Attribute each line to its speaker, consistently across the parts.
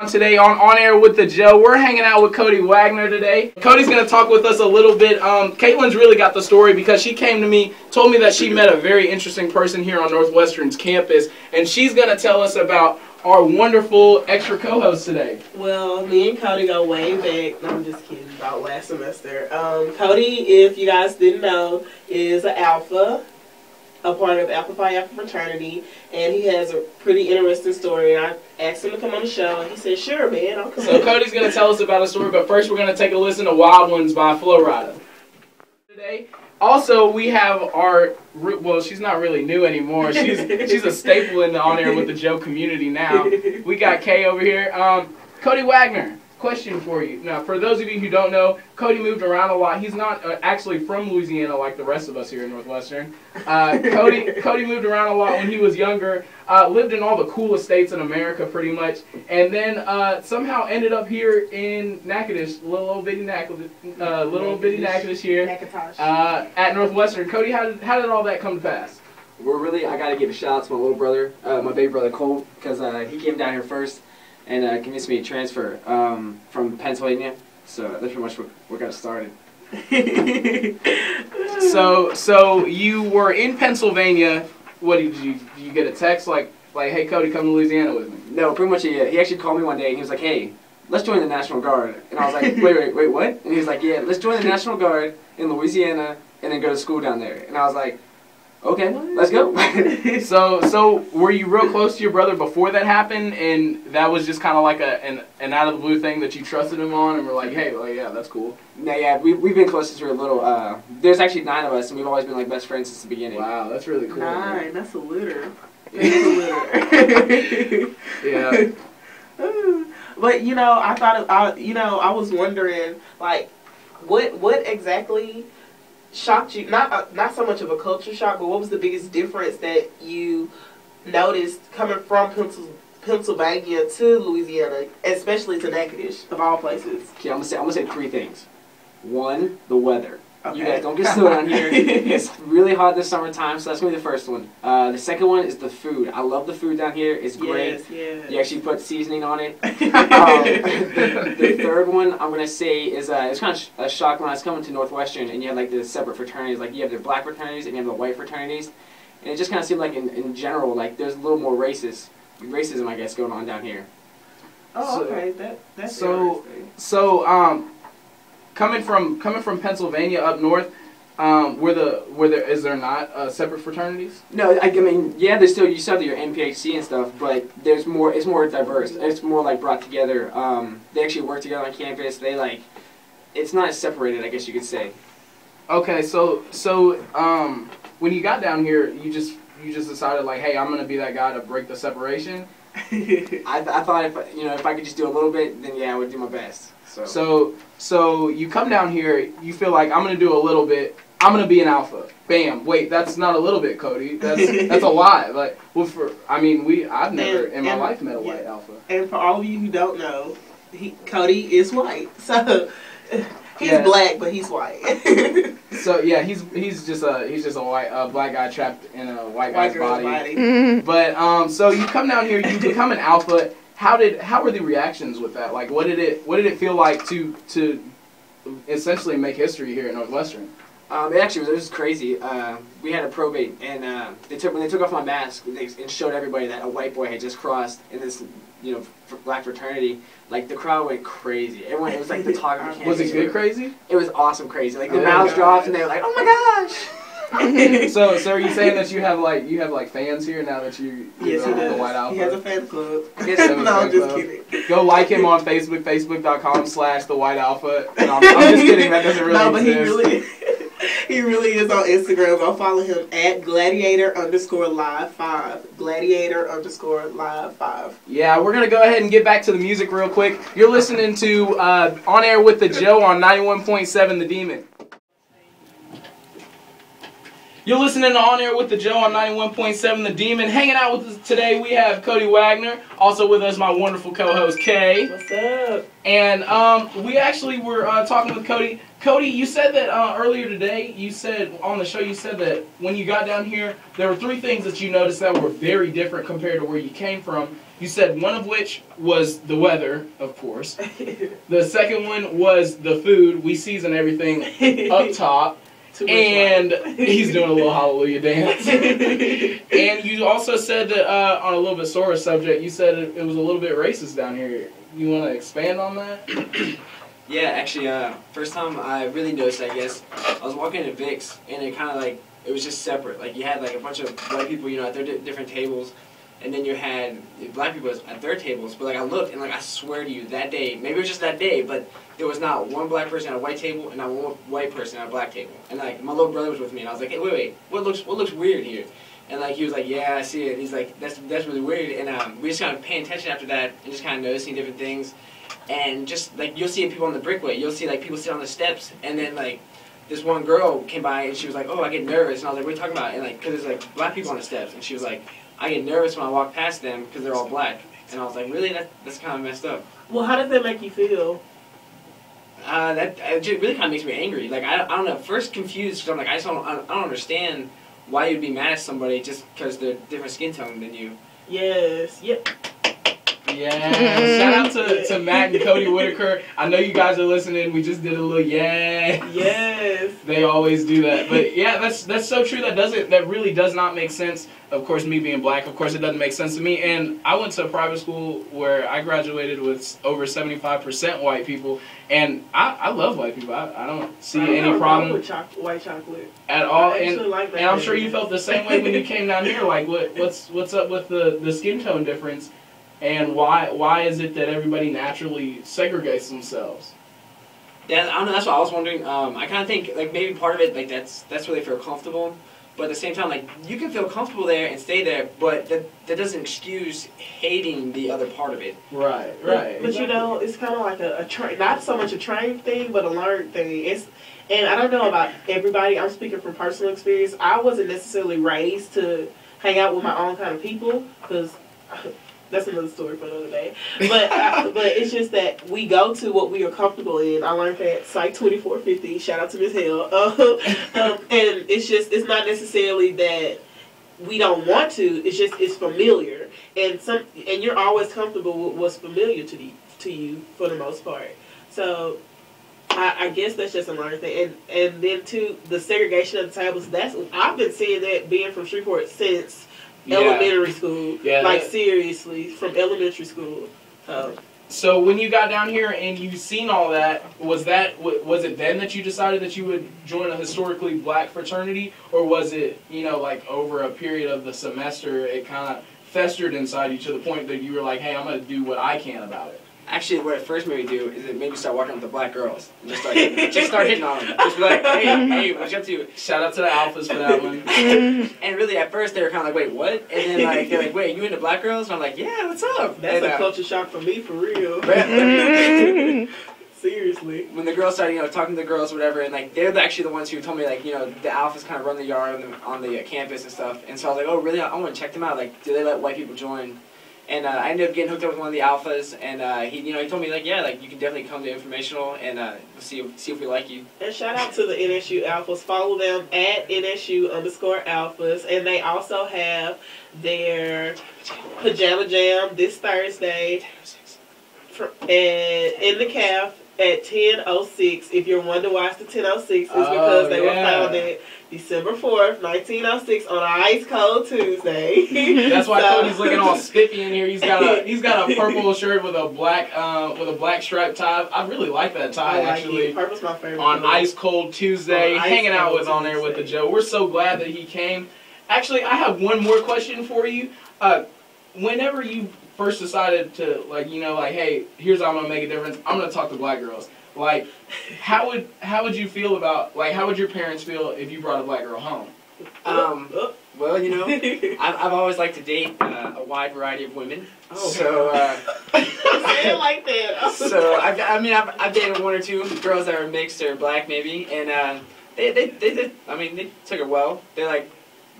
Speaker 1: Today on Air with the Joe, we're hanging out with Cody Wagner today. Cody's going to talk with us a little bit. Caitlin's really got the story because she came to me, told me that she met a very interesting person here on Northwestern's campus, and she's going to tell us about our wonderful extra co-host today.
Speaker 2: Well, me and Cody go way back. No, I'm just kidding, about last semester. Cody, if you guys didn't know, is an Alpha, a part of Alpha Phi Alpha fraternity, and he has a pretty interesting story. And I asked him to come on the show, and he said, "Sure, man, I'll come."
Speaker 1: So Cody's going to tell us about a story, but first we're going to take a listen to Wild Ones by Flo Rida. Today, also we have our, well, she's not really new anymore. She's a staple in the On Air with the Joe community now. We got Kay over here. Cody Wagner. Question for you. Now, for those of you who don't know, Cody moved around a lot. He's not actually from Louisiana like the rest of us here in Northwestern. Cody moved around a lot when he was younger, lived in all the coolest states in America pretty much, and then somehow ended up here in Natchitoches, little old bitty Natchitoches here at Northwestern. Cody, how did all that come to pass?
Speaker 3: I got to give a shout out to my little brother, my baby brother Cole, because he came down here first and convinced me to transfer from Pennsylvania. So that's pretty much what got started.
Speaker 1: So you were in Pennsylvania. What did you get a text like, hey Cody, come to Louisiana with me?
Speaker 3: No, pretty much he actually called me one day and he was like, hey, let's join the National Guard. And I was like, wait, what? And he was like, yeah, let's join the National Guard in Louisiana and then go to school down there. And I was like, okay, let's go.
Speaker 1: So were you real close to your brother before that happened, and that was just kind of like an out of the blue thing that you trusted him on, and were like, hey, well, yeah, that's cool.
Speaker 3: No, yeah, we've been close since we were little. There's actually 9 of us, and we've always been like best friends since the beginning.
Speaker 1: Wow, that's really cool.
Speaker 2: 9, that's a litter.
Speaker 1: Yeah.
Speaker 2: But I was wondering, like, what exactly shocked you? Not so much of a culture shock, but what was the biggest difference that you noticed coming from Pennsylvania to Louisiana, especially to Natchitoches, of all places?
Speaker 3: Okay, I'm gonna say 3 things. 1, the weather.
Speaker 2: Okay.
Speaker 3: You guys don't get snow down here. It's really hot this summertime, so that's gonna be the first one. The second one is the food. I love the food down here. It's great.
Speaker 2: Yes.
Speaker 3: You actually put seasoning on it. The third one I'm gonna say is it's kind of a shock when I was coming to Northwestern and you have like the separate fraternities. Like you have the black fraternities and you have the white fraternities, and it just kind of seemed like in general like there's a little more racism I guess going on down here.
Speaker 2: Oh, okay. That's interesting.
Speaker 1: So coming from Pennsylvania up north, is there not separate fraternities?
Speaker 3: No, I mean, yeah, there's still, you still have your NPHC and stuff, but it's more diverse. It's more like brought together. They actually work together on campus. It's not separated, I guess you could say.
Speaker 1: Okay, so when you got down here, you just decided like, hey, I'm gonna be that guy to break the separation.
Speaker 3: I thought if I could just do a little bit, then yeah, I would do my best.
Speaker 1: So you come down here, you feel like I'm gonna do a little bit. I'm gonna be an alpha. Bam. Wait, that's not a little bit, Cody. That's a lot. Like, well, I've never in my life met a white alpha.
Speaker 2: And for all of you who don't know, Cody is white. So he's black, but he's white.
Speaker 1: So yeah, he's just a white black guy trapped in a white guy's body. But so you come down here, you become an alpha. How were the reactions with that? Like, what did it feel like to essentially make history here at Northwestern?
Speaker 3: It was crazy. We had a probate, and when they took off my mask and showed everybody that a white boy had just crossed in this black fraternity. Like the crowd went crazy. It was like the talk of the campus.
Speaker 1: Was it good crazy?
Speaker 3: It was awesome crazy. Like the mouths dropped, and they were like, "Oh my gosh!"
Speaker 1: So are you saying that you have fans here now that you
Speaker 2: yes, he does.
Speaker 1: The White Alpha?
Speaker 2: He has a fan club.
Speaker 1: No,
Speaker 2: I'm just kidding.
Speaker 1: Go like him on Facebook, facebook.com/the White Alpha. No, I'm just kidding. That doesn't really exist.
Speaker 2: He really is on Instagram. I'll follow him at gladiator_live5. Gladiator_live5.
Speaker 1: Yeah, we're gonna go ahead and get back to the music real quick. You're listening to On Air with the Joe on 91.7 The Demon. You're listening to On Air with the Joe on 91.7 The Demon. Hanging out with us today, we have Cody Wagner. Also with us, my wonderful co-host, Kay.
Speaker 2: What's up?
Speaker 1: And we actually were talking with Cody. Cody, you said that earlier today, you said on the show, you said that when you got down here, there were 3 things that you noticed that were very different compared to where you came from. You said one of which was the weather, of course. The second one was the food. We season everything up top. And he's doing a little hallelujah dance. And you also said that on a little bit sore subject, you said it was a little bit racist down here. You want to expand on that?
Speaker 3: Yeah, actually, first time I really noticed, I guess, I was walking into Vic's, and it kind of like, it was just separate. Like, you had like a bunch of white people, you know, at their different tables, and then you had black people at their tables. But like, I looked, and like, I swear to you, that day, maybe it was just that day, but there was not one black person at a white table, and not one white person at a black table. And like, my little brother was with me, and I was like, hey, wait, what looks weird here? And like, he was like, yeah, I see it. And he's like, that's really weird. And we just kind of paying attention after that, and just kind of noticing different things. And just, like, you'll see people on the brickway. You'll see, like, people sit on the steps. And then, like, this one girl came by, and she was like, oh, I get nervous. And I was like, what are you talking about? And, like, because there's, like, black people on the steps. And she was like, I get nervous when I walk past them because they're all black. And I was like, really? That's kind of messed up.
Speaker 2: Well, how does that make you feel?
Speaker 3: It just really kind of makes me angry. Like, I don't know. First confused because I'm like, I don't understand why you'd be mad at somebody just because they're different skin tone than you.
Speaker 2: Yes. Yep.
Speaker 1: Yeah. Shout out to Matt and Cody Whitaker. I know you guys are listening. We just did a little
Speaker 2: Yes.
Speaker 1: They always do that. But yeah, that's so true. That really does not make sense. Of course, me being black, of course it doesn't make sense to me. And I went to a private school where I graduated with over 75% white people. And I love white people. I don't see any problem
Speaker 2: with white chocolate
Speaker 1: at all.
Speaker 2: I actually like that.
Speaker 1: And I'm sure you felt the same way when you came down here. Like, what's up with the skin tone difference? And why is it that everybody naturally segregates themselves?
Speaker 3: Yeah, I don't know. That's what I was wondering. I kind of think like maybe part of it like that's where they feel comfortable, but at the same time like you can feel comfortable there and stay there, but that doesn't excuse hating the other part of it.
Speaker 1: Right.
Speaker 2: But
Speaker 1: Exactly.
Speaker 2: you know, it's kind of like not so much a trained thing, but a learned thing. And I don't know about everybody. I'm speaking from personal experience. I wasn't necessarily raised to hang out with my own kind of people because. That's another story for another day. But it's just that we go to what we are comfortable in. I learned that Psych 2450. Shout out to Miss Hill. And it's not necessarily that we don't want to. It's familiar, and you're always comfortable with what's familiar to you for the most part. So. I guess that's just a learned thing, and then too the segregation of the tables. I've been seeing that being from Shreveport since. Elementary school. Yeah. Like, seriously, from elementary school.
Speaker 1: So when you got down here and you seen all that, was it then that you decided that you would join a historically black fraternity? Or was it, like over a period of the semester, it kind of festered inside you to the point that you were like, hey, I'm going to do what I can about it?
Speaker 3: Actually, what it first made me do is it made me start walking with the black girls and just start hitting on them. Just be like, hey, what you up to?
Speaker 1: Shout out to the alphas for that one.
Speaker 3: And really, at first, they were kind of like, wait, what? And then they're like, wait, you into black girls? And I'm like, yeah, what's up?
Speaker 2: That's a culture shock for me, for real. Seriously.
Speaker 3: When the girls started, talking to the girls or whatever, and like they're actually the ones who told me like, the alphas kind of run the yard on the campus and stuff. And so I was like, oh, really? I want to check them out. Like, do they let white people join? And I ended up getting hooked up with one of the alphas, and he told me like, yeah, like you can definitely come to informational and see if we like you.
Speaker 2: And shout out to the NSU alphas. Follow them at NSU_alphas, and they also have their pajama jam this Thursday, and in the caf at 10:06. If you're wondering why it's the 10:06, it's because they were founded December 4th, 1906 on an ice cold Tuesday.
Speaker 1: That's why Cody's looking all spiffy in here. He's got a purple shirt with a black striped tie. I really like that tie actually.
Speaker 2: Purple's my favorite.
Speaker 1: On ice cold Tuesday, hanging out with On Air with the Joe. We're so glad that he came. Actually, I have one more question for you. Whenever you first decided to hey, here's how I'm gonna make a difference. I'm gonna talk to black girls. Like, how would you feel about, how would your parents feel if you brought a black girl home?
Speaker 3: Well, I've always liked to date a wide variety of women.
Speaker 2: Oh,
Speaker 3: so
Speaker 2: say it like that.
Speaker 3: So I've dated one or two girls that are mixed or black maybe, and They did. I mean, they took it well. They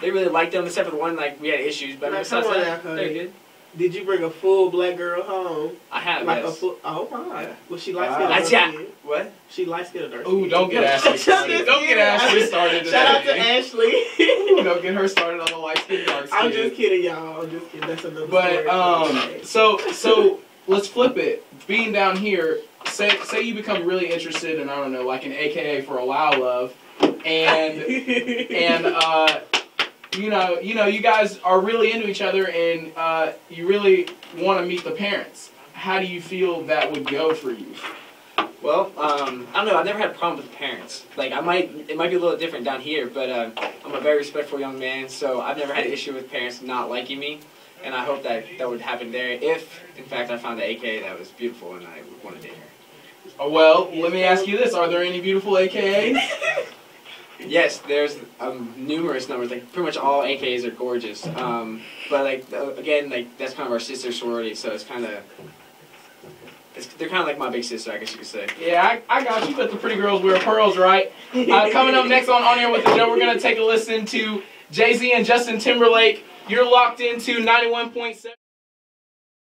Speaker 3: really liked them, except for the one we had issues. But besides that, they're good.
Speaker 2: Did you bring a full black girl home?
Speaker 3: I have.
Speaker 2: Like
Speaker 3: yes.
Speaker 2: a full. Oh my.
Speaker 3: Yeah.
Speaker 2: Was she light skinned or dark skinned?
Speaker 3: What?
Speaker 2: She light skinned or dark
Speaker 1: Ooh,
Speaker 2: skinned?
Speaker 1: don't get Ashley started. Don't get Ashley started.
Speaker 2: Shout out to Ashley.
Speaker 1: Ooh, don't get her started on the light skin, dark skin.
Speaker 2: I'm just kidding, y'all. I'm just kidding. That's another
Speaker 1: But
Speaker 2: story.
Speaker 1: so let's flip it. Being down here, say you become really interested in, I don't know, like an AKA for a while love, and you guys are really into each other, and you really want to meet the parents. How do you feel that would go for you?
Speaker 3: Well, I don't know. I've never had a problem with the parents. It might be a little different down here, but I'm a very respectful young man, so I've never had an issue with parents not liking me, and I hope that would happen there if, in fact, I found an AKA that was beautiful and I would want to date her.
Speaker 1: Well, let me ask you this: are there any beautiful AKAs?
Speaker 3: Yes, there's numerous numbers. Pretty much all AKAs are gorgeous. But again, that's kind of our sister sorority, so it's kind of. They're kind of like my big sister, I guess you could say.
Speaker 1: Yeah, I got you, but the pretty girls wear pearls, right? Coming up next on Air with the Joe, we're going to take a listen to Jay-Z and Justin Timberlake. You're locked into 91.7.